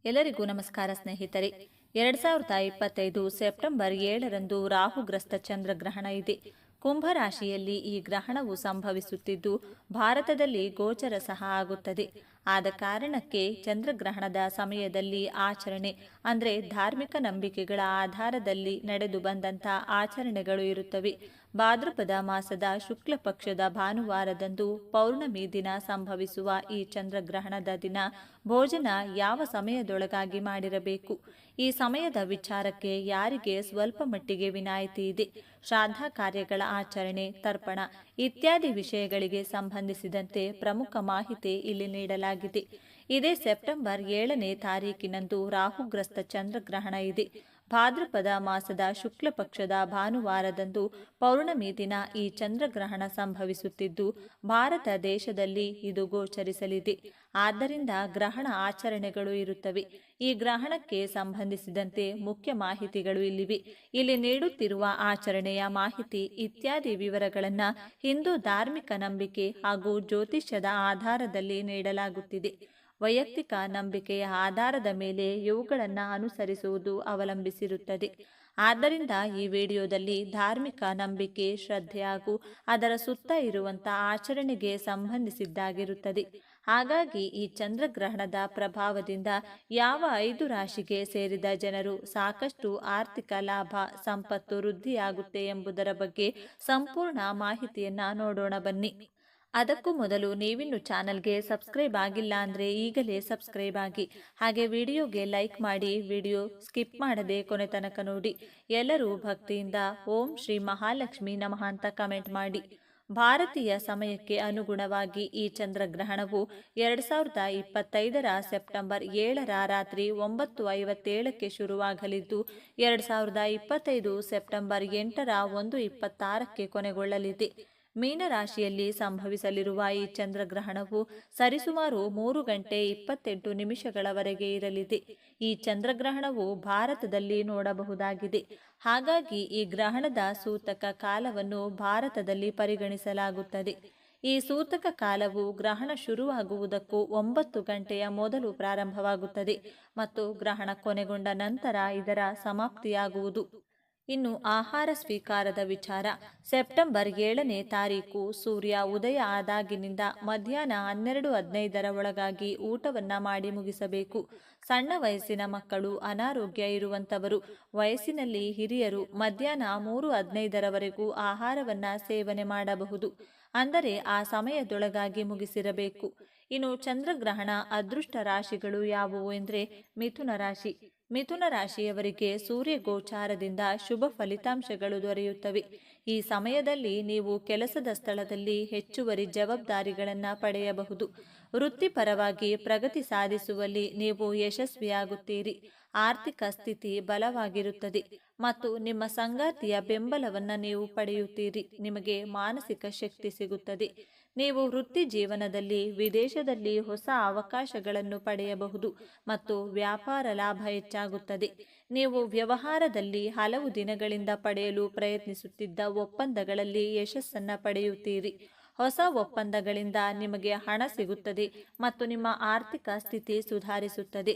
ಎಲ್ಲರಿಗೂ ನಮಸ್ಕಾರ ಸ್ನೇಹಿತರೆ. 2025 ಸೆಪ್ಟೆಂಬರ್ 7ರಂದು ರಾಹುಗ್ರಸ್ತ ಚಂದ್ರಗ್ರಹಣ ಇದೆ. ಕುಂಭರಾಶಿಯಲ್ಲಿ ಈ ಗ್ರಹಣವು ಸಂಭವಿಸುತ್ತಿದ್ದು ಭಾರತದಲ್ಲಿ ಗೋಚರ ಸಹ ಆಗುತ್ತದೆ. ಆದ ಕಾರಣಕ್ಕೆ ಚಂದ್ರಗ್ರಹಣದ ಸಮಯದಲ್ಲಿ ಆಚರಣೆ ಅಂದರೆ ಧಾರ್ಮಿಕ ನಂಬಿಕೆಗಳ ಆಧಾರದಲ್ಲಿ ನಡೆದು ಬಂದಂಥ ಆಚರಣೆಗಳು ಇರುತ್ತವೆ. ಭಾದ್ರಪದ ಮಾಸದ ಶುಕ್ಲ ಪಕ್ಷದ ಭಾನುವಾರದಂದು ಪೌರ್ಣಮಿ ದಿನ ಸಂಭವಿಸುವ ಈ ಚಂದ್ರಗ್ರಹಣದ ದಿನ ಭೋಜನ ಯಾವ ಸಮಯದೊಳಗಾಗಿ ಮಾಡಿರಬೇಕು? ಈ ಸಮಯದ ವಿಚಾರಕ್ಕೆ ಯಾರಿಗೆ ಸ್ವಲ್ಪ ಮಟ್ಟಿಗೆ ವಿನಾಯಿತಿ ಇದೆ? ಶ್ರಾದ್ದ ಕಾರ್ಯಗಳ ಆಚರಣೆ, ತರ್ಪಣ ಇತ್ಯಾದಿ ವಿಷಯಗಳಿಗೆ ಸಂಬಂಧಿಸಿದಂತೆ ಪ್ರಮುಖ ಮಾಹಿತಿ ಇಲ್ಲಿ ನೀಡಲಾಗಿದೆ. ಇದೇ ಸೆಪ್ಟೆಂಬರ್ 7ನೇ ತಾರೀಕಿನಂದು ರಾಹುಗ್ರಸ್ತ ಚಂದ್ರಗ್ರಹಣ ಇದೆ. ಭಾದ್ರಪದ ಮಾಸದ ಶುಕ್ಲ ಪಕ್ಷದ ಭಾನುವಾರದಂದು ಪೌರ್ಣಮಿ ದಿನ ಈ ಚಂದ್ರಗ್ರಹಣ ಸಂಭವಿಸುತ್ತಿದ್ದು ಭಾರತ ದೇಶದಲ್ಲಿ ಇದು ಗೋಚರಿಸಲಿದೆ. ಆದ್ದರಿಂದ ಗ್ರಹಣ ಆಚರಣೆಗಳು ಇರುತ್ತವೆ. ಈ ಗ್ರಹಣಕ್ಕೆ ಸಂಬಂಧಿಸಿದಂತೆ ಮುಖ್ಯ ಮಾಹಿತಿಗಳು ಇಲ್ಲಿವೆ. ಇಲ್ಲಿ ನೀಡುತ್ತಿರುವ ಆಚರಣೆಯ ಮಾಹಿತಿ ಇತ್ಯಾದಿ ವಿವರಗಳನ್ನು ಹಿಂದೂ ಧಾರ್ಮಿಕ ನಂಬಿಕೆ ಹಾಗೂ ಜ್ಯೋತಿಷ್ಯದ ಆಧಾರದಲ್ಲಿ ನೀಡಲಾಗುತ್ತಿದೆ. ವೈಯಕ್ತಿಕ ನಂಬಿಕೆಯ ಆಧಾರದ ಮೇಲೆ ಇವುಗಳನ್ನು ಅನುಸರಿಸುವುದು ಅವಲಂಬಿಸಿರುತ್ತದೆ. ಆದ್ದರಿಂದ ಈ ವಿಡಿಯೋದಲ್ಲಿ ಧಾರ್ಮಿಕ ನಂಬಿಕೆ, ಶ್ರದ್ಧೆ ಹಾಗೂ ಅದರ ಸುತ್ತ ಇರುವಂಥ ಆಚರಣೆಗೆ ಸಂಬಂಧಿಸಿದ್ದಾಗಿರುತ್ತದೆ. ಹಾಗಾಗಿ ಈ ಚಂದ್ರಗ್ರಹಣದ ಪ್ರಭಾವದಿಂದ ಯಾವ 5 ರಾಶಿಗೆ ಸೇರಿದ ಜನರು ಸಾಕಷ್ಟು ಆರ್ಥಿಕ ಲಾಭ, ಸಂಪತ್ತು ವೃದ್ಧಿಯಾಗುತ್ತೆ ಎಂಬುದರ ಬಗ್ಗೆ ಸಂಪೂರ್ಣ ಮಾಹಿತಿಯನ್ನು ನೋಡೋಣ ಬನ್ನಿ. ಅದಕ್ಕೂ ಮೊದಲು ನೀವಿನ್ನು ಚಾನಲ್ಗೆ ಸಬ್ಸ್ಕ್ರೈಬ್ ಆಗಿಲ್ಲ ಅಂದರೆ ಈಗಲೇ ಸಬ್ಸ್ಕ್ರೈಬ್ ಆಗಿ, ಹಾಗೆ ವಿಡಿಯೋಗೆ ಲೈಕ್ ಮಾಡಿ, ವಿಡಿಯೋ ಸ್ಕಿಪ್ ಮಾಡದೆ ಕೊನೆ ತನಕ ನೋಡಿ. ಎಲ್ಲರೂ ಭಕ್ತಿಯಿಂದ ಓಂ ಶ್ರೀ ಮಹಾಲಕ್ಷ್ಮಿ ನಮಃ ಅಂತ ಕಮೆಂಟ್ ಮಾಡಿ. ಭಾರತೀಯ ಸಮಯಕ್ಕೆ ಅನುಗುಣವಾಗಿ ಈ ಚಂದ್ರಗ್ರಹಣವು 2025ರ ಸೆಪ್ಟೆಂಬರ್ 7ರ ರಾತ್ರಿ 9:57ಕ್ಕೆ ಶುರುವಾಗಲಿದ್ದು 2025 ಸೆಪ್ಟೆಂಬರ್ 8ರ 1:26ಕ್ಕೆ ಕೊನೆಗೊಳ್ಳಲಿದೆ. ಮೀನರಾಶಿಯಲ್ಲಿ ಸಂಭವಿಸಲಿರುವ ಈ ಚಂದ್ರಗ್ರಹಣವು ಸರಿಸುಮಾರು 3 ಗಂಟೆ 28 ನಿಮಿಷಗಳವರೆಗೆ ಇರಲಿದೆ. ಈ ಚಂದ್ರಗ್ರಹಣವು ಭಾರತದಲ್ಲಿ ನೋಡಬಹುದಾಗಿದೆ. ಹಾಗಾಗಿ ಈ ಗ್ರಹಣದ ಸೂತಕ ಕಾಲವನ್ನು ಭಾರತದಲ್ಲಿ ಪರಿಗಣಿಸಲಾಗುತ್ತದೆ. ಈ ಸೂತಕ ಕಾಲವು ಗ್ರಹಣ ಶುರುವಾಗುವುದಕ್ಕೂ 9 ಗಂಟೆಯ ಮೊದಲು ಪ್ರಾರಂಭವಾಗುತ್ತದೆ ಮತ್ತು ಗ್ರಹಣ ಕೊನೆಗೊಂಡ ನಂತರ ಇದರ ಸಮಾಪ್ತಿಯಾಗುವುದು. ಇನ್ನು ಆಹಾರ ಸ್ವೀಕಾರದ ವಿಚಾರ. ಸೆಪ್ಟೆಂಬರ್ 7ನೇ ತಾರೀಕು ಸೂರ್ಯ ಉದಯ ಆದಾಗಿನಿಂದ ಮಧ್ಯಾಹ್ನ 12:15ರ ಒಳಗಾಗಿ ಊಟವನ್ನು ಮಾಡಿ ಮುಗಿಸಬೇಕು. ಸಣ್ಣ ವಯಸ್ಸಿನ ಮಕ್ಕಳು, ಅನಾರೋಗ್ಯ ಇರುವಂಥವರು, ವಯಸ್ಸಿನಲ್ಲಿ ಹಿರಿಯರು ಮಧ್ಯಾಹ್ನ 3:15ರವರೆಗೂ ಆಹಾರವನ್ನು ಸೇವನೆ ಮಾಡಬಹುದು. ಅಂದರೆ ಆ ಸಮಯದೊಳಗಾಗಿ ಮುಗಿಸಿರಬೇಕು. ಇನ್ನು ಚಂದ್ರಗ್ರಹಣ ಅದೃಷ್ಟ ರಾಶಿಗಳು ಯಾವುವು ಎಂದರೆ ಮಿಥುನ ರಾಶಿ. ಮಿಥುನ ರಾಶಿಯವರಿಗೆ ಸೂರ್ಯ ಗೋಚಾರದಿಂದ ಶುಭ ಫಲಿತಾಂಶಗಳು ದೊರೆಯುತ್ತವೆ. ಈ ಸಮಯದಲ್ಲಿ ನೀವು ಕೆಲಸದ ಸ್ಥಳದಲ್ಲಿ ಹೆಚ್ಚುವರಿ ಜವಾಬ್ದಾರಿಗಳನ್ನು ಪಡೆಯಬಹುದು. ವೃತ್ತಿಪರವಾಗಿ ಪ್ರಗತಿ ಸಾಧಿಸುವಲ್ಲಿ ನೀವು ಯಶಸ್ವಿಯಾಗುತ್ತೀರಿ. ಆರ್ಥಿಕ ಸ್ಥಿತಿ ಬಲವಾಗಿರುತ್ತದೆ ಮತ್ತು ನಿಮ್ಮ ಸಂಗಾತಿಯ ಬೆಂಬಲವನ್ನು ನೀವು ಪಡೆಯುತ್ತೀರಿ. ನಿಮಗೆ ಮಾನಸಿಕ ಶಕ್ತಿ ಸಿಗುತ್ತದೆ. ನೀವು ವೃತ್ತಿ ಜೀವನದಲ್ಲಿ ವಿದೇಶದಲ್ಲಿ ಹೊಸ ಅವಕಾಶಗಳನ್ನು ಪಡೆಯಬಹುದು ಮತ್ತು ವ್ಯಾಪಾರ ಲಾಭ ಹೆಚ್ಚಾಗುತ್ತದೆ. ನೀವು ವ್ಯವಹಾರದಲ್ಲಿ ಹಲವು ದಿನಗಳಿಂದ ಪಡೆಯಲು ಪ್ರಯತ್ನಿಸುತ್ತಿದ್ದ ಒಪ್ಪಂದಗಳಲ್ಲಿ ಯಶಸ್ಸನ್ನು ಪಡೆಯುತ್ತೀರಿ. ಹೊಸ ಒಪ್ಪಂದಗಳಿಂದ ನಿಮಗೆ ಹಣ ಸಿಗುತ್ತದೆ ಮತ್ತು ನಿಮ್ಮ ಆರ್ಥಿಕ ಸ್ಥಿತಿ ಸುಧಾರಿಸುತ್ತದೆ.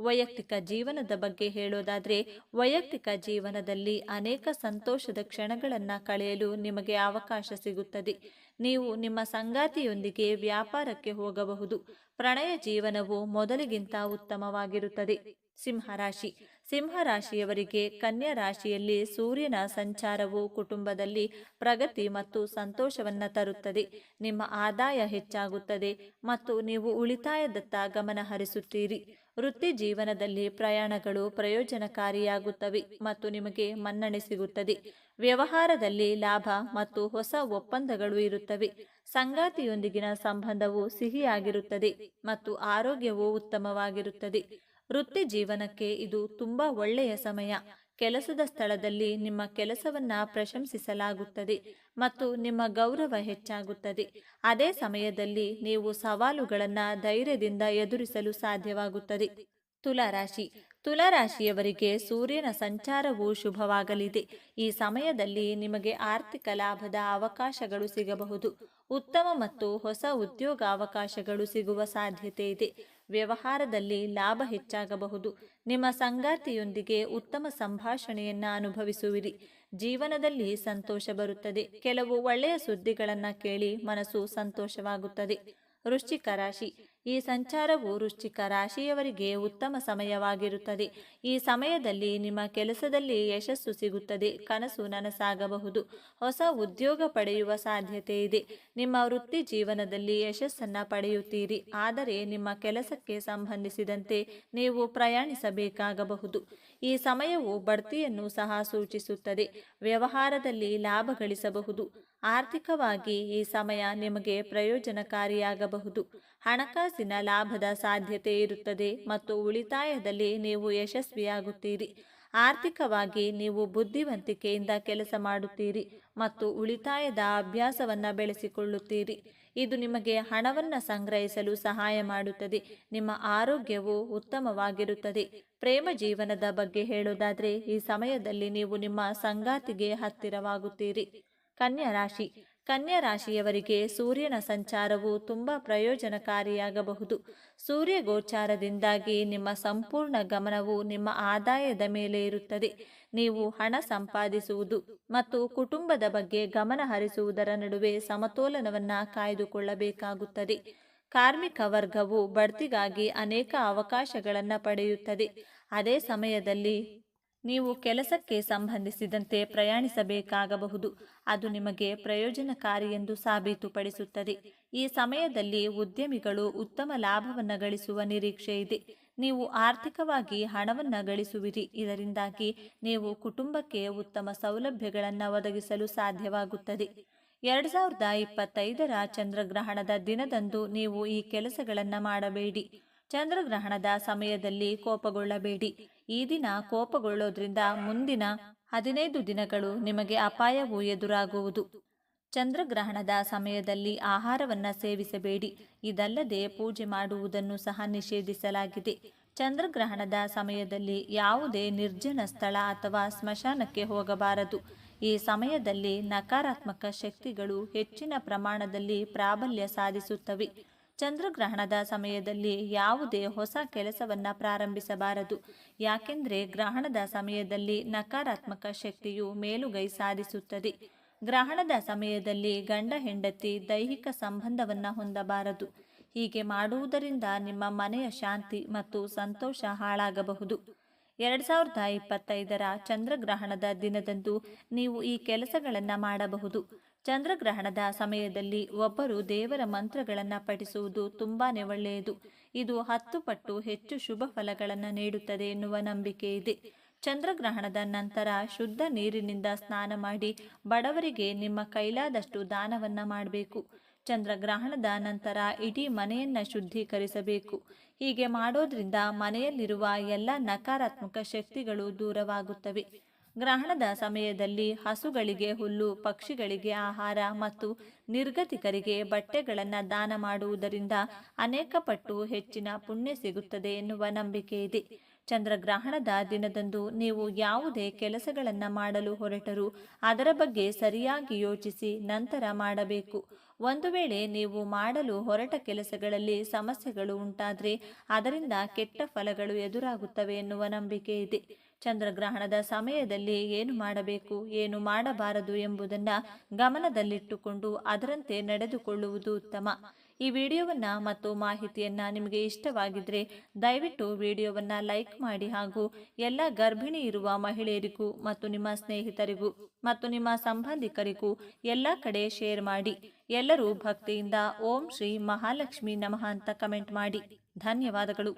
ವೈಯಕ್ತಿಕ ಜೀವನದ ಬಗ್ಗೆ ಹೇಳೋದಾದರೆ ವೈಯಕ್ತಿಕ ಜೀವನದಲ್ಲಿ ಅನೇಕ ಸಂತೋಷದ ಕ್ಷಣಗಳನ್ನು ಕಳೆಯಲು ನಿಮಗೆ ಅವಕಾಶ ಸಿಗುತ್ತದೆ. ನೀವು ನಿಮ್ಮ ಸಂಗಾತಿಯೊಂದಿಗೆ ವ್ಯಾಪಾರಕ್ಕೆ ಹೋಗಬಹುದು. ಪ್ರಣಯ ಜೀವನವು ಮೊದಲಿಗಿಂತ ಉತ್ತಮವಾಗಿರುತ್ತದೆ. ಸಿಂಹರಾಶಿ. ಸಿಂಹರಾಶಿಯವರಿಗೆ ಕನ್ಯಾ ರಾಶಿಯಲ್ಲಿ ಸೂರ್ಯನ ಸಂಚಾರವು ಕುಟುಂಬದಲ್ಲಿ ಪ್ರಗತಿ ಮತ್ತು ಸಂತೋಷವನ್ನು ತರುತ್ತದೆ. ನಿಮ್ಮ ಆದಾಯ ಹೆಚ್ಚಾಗುತ್ತದೆ ಮತ್ತು ನೀವು ಉಳಿತಾಯದತ್ತ ಗಮನ ಹರಿಸುತ್ತೀರಿ. ವೃತ್ತಿ ಜೀವನದಲ್ಲಿ ಪ್ರಯಾಣಗಳು ಪ್ರಯೋಜನಕಾರಿಯಾಗುತ್ತವೆ ಮತ್ತು ನಿಮಗೆ ಮನ್ನಣೆ ಸಿಗುತ್ತದೆ. ವ್ಯವಹಾರದಲ್ಲಿ ಲಾಭ ಮತ್ತು ಹೊಸ ಒಪ್ಪಂದಗಳು ಇರುತ್ತವೆ. ಸಂಗಾತಿಯೊಂದಿಗಿನ ಸಂಬಂಧವು ಸಿಹಿಯಾಗಿರುತ್ತದೆ ಮತ್ತು ಆರೋಗ್ಯವು ಉತ್ತಮವಾಗಿರುತ್ತದೆ. ವೃತ್ತಿ ಜೀವನಕ್ಕೆ ಇದು ತುಂಬಾ ಒಳ್ಳೆಯ ಸಮಯ. ಕೆಲಸದ ಸ್ಥಳದಲ್ಲಿ ನಿಮ್ಮ ಕೆಲಸವನ್ನ ಪ್ರಶಂಸಿಸಲಾಗುತ್ತದೆ ಮತ್ತು ನಿಮ್ಮ ಗೌರವ ಹೆಚ್ಚಾಗುತ್ತದೆ. ಅದೇ ಸಮಯದಲ್ಲಿ ನೀವು ಸವಾಲುಗಳನ್ನು ಧೈರ್ಯದಿಂದ ಎದುರಿಸಲು ಸಾಧ್ಯವಾಗುತ್ತದೆ. ತುಲಾರಾಶಿ. ತುಲಾರಾಶಿಯವರಿಗೆ ಸೂರ್ಯನ ಸಂಚಾರವು ಶುಭವಾಗಲಿದೆ. ಈ ಸಮಯದಲ್ಲಿ ನಿಮಗೆ ಆರ್ಥಿಕ ಲಾಭದ ಅವಕಾಶಗಳು ಸಿಗಬಹುದು. ಉತ್ತಮ ಮತ್ತು ಹೊಸ ಉದ್ಯೋಗ ಅವಕಾಶಗಳು ಸಿಗುವ ಸಾಧ್ಯತೆ ಇದೆ. ವ್ಯವಹಾರದಲ್ಲಿ ಲಾಭ ಹೆಚ್ಚಾಗಬಹುದು. ನಿಮ್ಮ ಸಂಗಾತಿಯೊಂದಿಗೆ ಉತ್ತಮ ಸಂಭಾಷಣೆಯನ್ನ ಅನುಭವಿಸುವಿರಿ. ಜೀವನದಲ್ಲಿ ಸಂತೋಷ ಬರುತ್ತದೆ. ಕೆಲವು ಒಳ್ಳೆಯ ಸುದ್ದಿಗಳನ್ನು ಕೇಳಿ ಮನಸ್ಸು ಸಂತೋಷವಾಗುತ್ತದೆ. ವೃಶ್ಚಿಕ ರಾಶಿ. ಈ ಸಂಚಾರವು ವೃಶ್ಚಿಕ ರಾಶಿಯವರಿಗೆ ಉತ್ತಮ ಸಮಯವಾಗಿರುತ್ತದೆ. ಈ ಸಮಯದಲ್ಲಿ ನಿಮ್ಮ ಕೆಲಸದಲ್ಲಿ ಯಶಸ್ಸು ಸಿಗುತ್ತದೆ. ಕನಸು ನನಸಾಗಬಹುದು. ಹೊಸ ಉದ್ಯೋಗ ಪಡೆಯುವ ಸಾಧ್ಯತೆ ಇದೆ. ನಿಮ್ಮ ವೃತ್ತಿ ಜೀವನದಲ್ಲಿ ಯಶಸ್ಸನ್ನು ಪಡೆಯುತ್ತೀರಿ. ಆದರೆ ನಿಮ್ಮ ಕೆಲಸಕ್ಕೆ ಸಂಬಂಧಿಸಿದಂತೆ ನೀವು ಪ್ರಯಾಣಿಸಬೇಕಾಗಬಹುದು. ಈ ಸಮಯವು ಬಡ್ತಿಯನ್ನು ಸಹ ಸೂಚಿಸುತ್ತದೆ. ವ್ಯವಹಾರದಲ್ಲಿ ಲಾಭ ಗಳಿಸಬಹುದು. ಆರ್ಥಿಕವಾಗಿ ಈ ಸಮಯ ನಿಮಗೆ ಪ್ರಯೋಜನಕಾರಿಯಾಗಬಹುದು. ಹಣಕಾಸಿನ ಲಾಭದ ಸಾಧ್ಯತೆ ಇರುತ್ತದೆ ಮತ್ತು ಉಳಿತಾಯದಲ್ಲಿ ನೀವು ಯಶಸ್ವಿಯಾಗುತ್ತೀರಿ. ಆರ್ಥಿಕವಾಗಿ ನೀವು ಬುದ್ಧಿವಂತಿಕೆಯಿಂದ ಕೆಲಸ ಮಾಡುತ್ತೀರಿ ಮತ್ತು ಉಳಿತಾಯದ ಅಭ್ಯಾಸವನ್ನು ಬೆಳೆಸಿಕೊಳ್ಳುತ್ತೀರಿ. ಇದು ನಿಮಗೆ ಹಣವನ್ನು ಸಂಗ್ರಹಿಸಲು ಸಹಾಯ ಮಾಡುತ್ತದೆ. ನಿಮ್ಮ ಆರೋಗ್ಯವು ಉತ್ತಮವಾಗಿರುತ್ತದೆ. ಪ್ರೇಮ ಜೀವನದ ಬಗ್ಗೆ ಹೇಳೋದಾದರೆ ಈ ಸಮಯದಲ್ಲಿ ನೀವು ನಿಮ್ಮ ಸಂಗಾತಿಗೆ ಹತ್ತಿರವಾಗುತ್ತೀರಿ. ಕನ್ಯಾ ರಾಶಿ. ಕನ್ಯಾ ರಾಶಿಯವರಿಗೆ ಸೂರ್ಯನ ಸಂಚಾರವು ತುಂಬ ಪ್ರಯೋಜನಕಾರಿಯಾಗಬಹುದು. ಸೂರ್ಯ ಗೋಚಾರದಿಂದಾಗಿ ನಿಮ್ಮ ಸಂಪೂರ್ಣ ಗಮನವು ನಿಮ್ಮ ಆದಾಯದ ಮೇಲೆ ಇರುತ್ತದೆ. ನೀವು ಹಣ ಸಂಪಾದಿಸುವುದು ಮತ್ತು ಕುಟುಂಬದ ಬಗ್ಗೆ ಗಮನ ಹರಿಸುವುದರ ನಡುವೆ ಸಮತೋಲನವನ್ನು ಕಾಯ್ದುಕೊಳ್ಳಬೇಕಾಗುತ್ತದೆ. ಕಾರ್ಮಿಕ ವರ್ಗವು ಬಡ್ತಿಗಾಗಿ ಅನೇಕ ಅವಕಾಶಗಳನ್ನು ಪಡೆಯುತ್ತದೆ. ಅದೇ ಸಮಯದಲ್ಲಿ ನೀವು ಕೆಲಸಕ್ಕೆ ಸಂಬಂಧಿಸಿದಂತೆ ಪ್ರಯಾಣಿಸಬೇಕಾಗಬಹುದು. ಅದು ನಿಮಗೆ ಪ್ರಯೋಜನಕಾರಿ ಎಂದು ಸಾಬೀತುಪಡಿಸುತ್ತದೆ. ಈ ಸಮಯದಲ್ಲಿ ಉದ್ಯಮಿಗಳು ಉತ್ತಮ ಲಾಭವನ್ನು ಗಳಿಸುವ ನಿರೀಕ್ಷೆ ಇದೆ. ನೀವು ಆರ್ಥಿಕವಾಗಿ ಹಣವನ್ನು ಗಳಿಸುವಿರಿ. ಇದರಿಂದಾಗಿ ನೀವು ಕುಟುಂಬಕ್ಕೆ ಉತ್ತಮ ಸೌಲಭ್ಯಗಳನ್ನು ಒದಗಿಸಲು ಸಾಧ್ಯವಾಗುತ್ತದೆ. 2025ರ ಚಂದ್ರಗ್ರಹಣದ ದಿನದಂದು ನೀವು ಈ ಕೆಲಸಗಳನ್ನು ಮಾಡಬೇಡಿ. ಚಂದ್ರಗ್ರಹಣದ ಸಮಯದಲ್ಲಿ ಕೋಪಗೊಳ್ಳಬೇಡಿ. ಈ ದಿನ ಕೋಪಗೊಳ್ಳೋದ್ರಿಂದ ಮುಂದಿನ 15 ದಿನಗಳು ನಿಮಗೆ ಅಪಾಯವು ಎದುರಾಗುವುದು. ಚಂದ್ರಗ್ರಹಣದ ಸಮಯದಲ್ಲಿ ಆಹಾರವನ್ನು ಸೇವಿಸಬೇಡಿ. ಇದಲ್ಲದೆ ಪೂಜೆ ಮಾಡುವುದನ್ನು ಸಹ ನಿಷೇಧಿಸಲಾಗಿದೆ. ಚಂದ್ರಗ್ರಹಣದ ಸಮಯದಲ್ಲಿ ಯಾವುದೇ ನಿರ್ಜನ ಸ್ಥಳ ಅಥವಾ ಸ್ಮಶಾನಕ್ಕೆ ಹೋಗಬಾರದು. ಈ ಸಮಯದಲ್ಲಿ ನಕಾರಾತ್ಮಕ ಶಕ್ತಿಗಳು ಹೆಚ್ಚಿನ ಪ್ರಮಾಣದಲ್ಲಿ ಪ್ರಾಬಲ್ಯ ಸಾಧಿಸುತ್ತವೆ. ಚಂದ್ರಗ್ರಹಣದ ಸಮಯದಲ್ಲಿ ಯಾವುದೇ ಹೊಸ ಕೆಲಸವನ್ನು ಪ್ರಾರಂಭಿಸಬಾರದು. ಯಾಕೆಂದರೆ ಗ್ರಹಣದ ಸಮಯದಲ್ಲಿ ನಕಾರಾತ್ಮಕ ಶಕ್ತಿಯು ಮೇಲುಗೈ ಸಾಧಿಸುತ್ತದೆ. ಗ್ರಹಣದ ಸಮಯದಲ್ಲಿ ಗಂಡ ಹೆಂಡತಿ ದೈಹಿಕ ಸಂಬಂಧವನ್ನು ಹೊಂದಬಾರದು. ಹೀಗೆ ಮಾಡುವುದರಿಂದ ನಿಮ್ಮ ಮನೆಯ ಶಾಂತಿ ಮತ್ತು ಸಂತೋಷ ಹಾಳಾಗಬಹುದು. 2025ರ ಚಂದ್ರಗ್ರಹಣದ ದಿನದಂದು ನೀವು ಈ ಕೆಲಸಗಳನ್ನು ಮಾಡಬಹುದು. ಚಂದ್ರಗ್ರಹಣದ ಸಮಯದಲ್ಲಿ ಒಬ್ಬರು ದೇವರ ಮಂತ್ರಗಳನ್ನು ಪಠಿಸುವುದು ತುಂಬಾನೇ ಒಳ್ಳೆಯದು. ಇದು 10 ಪಟ್ಟು ಹೆಚ್ಚು ಶುಭ ಫಲಗಳನ್ನು ನೀಡುತ್ತದೆ ಎನ್ನುವ ನಂಬಿಕೆ ಇದೆ. ಚಂದ್ರಗ್ರಹಣದ ನಂತರ ಶುದ್ಧ ನೀರಿನಿಂದ ಸ್ನಾನ ಮಾಡಿ ಬಡವರಿಗೆ ನಿಮ್ಮ ಕೈಲಾದಷ್ಟು ದಾನವನ್ನು ಮಾಡಬೇಕು. ಚಂದ್ರಗ್ರಹಣದ ನಂತರ ಇಡೀ ಮನೆಯನ್ನು ಶುದ್ಧೀಕರಿಸಬೇಕು. ಹೀಗೆ ಮಾಡೋದ್ರಿಂದ ಮನೆಯಲ್ಲಿರುವ ಎಲ್ಲ ನಕಾರಾತ್ಮಕ ಶಕ್ತಿಗಳು ದೂರವಾಗುತ್ತವೆ. ಗ್ರಹಣದ ಸಮಯದಲ್ಲಿ ಹಸುಗಳಿಗೆ ಹುಲ್ಲು, ಪಕ್ಷಿಗಳಿಗೆ ಆಹಾರ ಮತ್ತು ನಿರ್ಗತಿಕರಿಗೆ ಬಟ್ಟೆಗಳನ್ನು ದಾನ ಮಾಡುವುದರಿಂದ ಅನೇಕ ಪಟ್ಟು ಹೆಚ್ಚಿನ ಪುಣ್ಯ ಸಿಗುತ್ತದೆ ಎನ್ನುವ ನಂಬಿಕೆ ಇದೆ. ಚಂದ್ರಗ್ರಹಣದ ದಿನದಂದು ನೀವು ಯಾವುದೇ ಕೆಲಸಗಳನ್ನು ಮಾಡಲು ಹೊರಟರೂ ಅದರ ಬಗ್ಗೆ ಸರಿಯಾಗಿ ಯೋಚಿಸಿ ನಂತರ ಮಾಡಬೇಕು. ಒಂದು ವೇಳೆ ನೀವು ಮಾಡಲು ಹೊರಟ ಕೆಲಸಗಳಲ್ಲಿ ಸಮಸ್ಯೆಗಳು ಉಂಟಾದರೆ ಅದರಿಂದ ಕೆಟ್ಟ ಫಲಗಳು ಎದುರಾಗುತ್ತವೆ ಎನ್ನುವ ನಂಬಿಕೆ ಇದೆ. ಚಂದ್ರಗ್ರಹಣದ ಸಮಯದಲ್ಲಿ ಏನು ಮಾಡಬೇಕು, ಏನು ಮಾಡಬಾರದು ಎಂಬುದನ್ನು ಗಮನದಲ್ಲಿಟ್ಟುಕೊಂಡು ಅದರಂತೆ ನಡೆದುಕೊಳ್ಳುವುದು ಉತ್ತಮ. ಈ ವಿಡಿಯೋವನ್ನು ಮತ್ತು ಮಾಹಿತಿಯನ್ನು ನಿಮಗೆ ಇಷ್ಟವಾಗಿದ್ದರೆ ದಯವಿಟ್ಟು ವಿಡಿಯೋವನ್ನು ಲೈಕ್ ಮಾಡಿ ಹಾಗೂ ಎಲ್ಲ ಗರ್ಭಿಣಿ ಇರುವ ಮಹಿಳೆಯರಿಗೂ ಮತ್ತು ನಿಮ್ಮ ಸ್ನೇಹಿತರಿಗೂ ಮತ್ತು ನಿಮ್ಮ ಸಂಬಂಧಿಕರಿಗೂ ಎಲ್ಲ ಕಡೆ ಶೇರ್ ಮಾಡಿ. ಎಲ್ಲರೂ ಭಕ್ತಿಯಿಂದ ಓಂ ಶ್ರೀ ಮಹಾಲಕ್ಷ್ಮಿ ನಮಃ ಅಂತ ಕಮೆಂಟ್ ಮಾಡಿ. ಧನ್ಯವಾದಗಳು.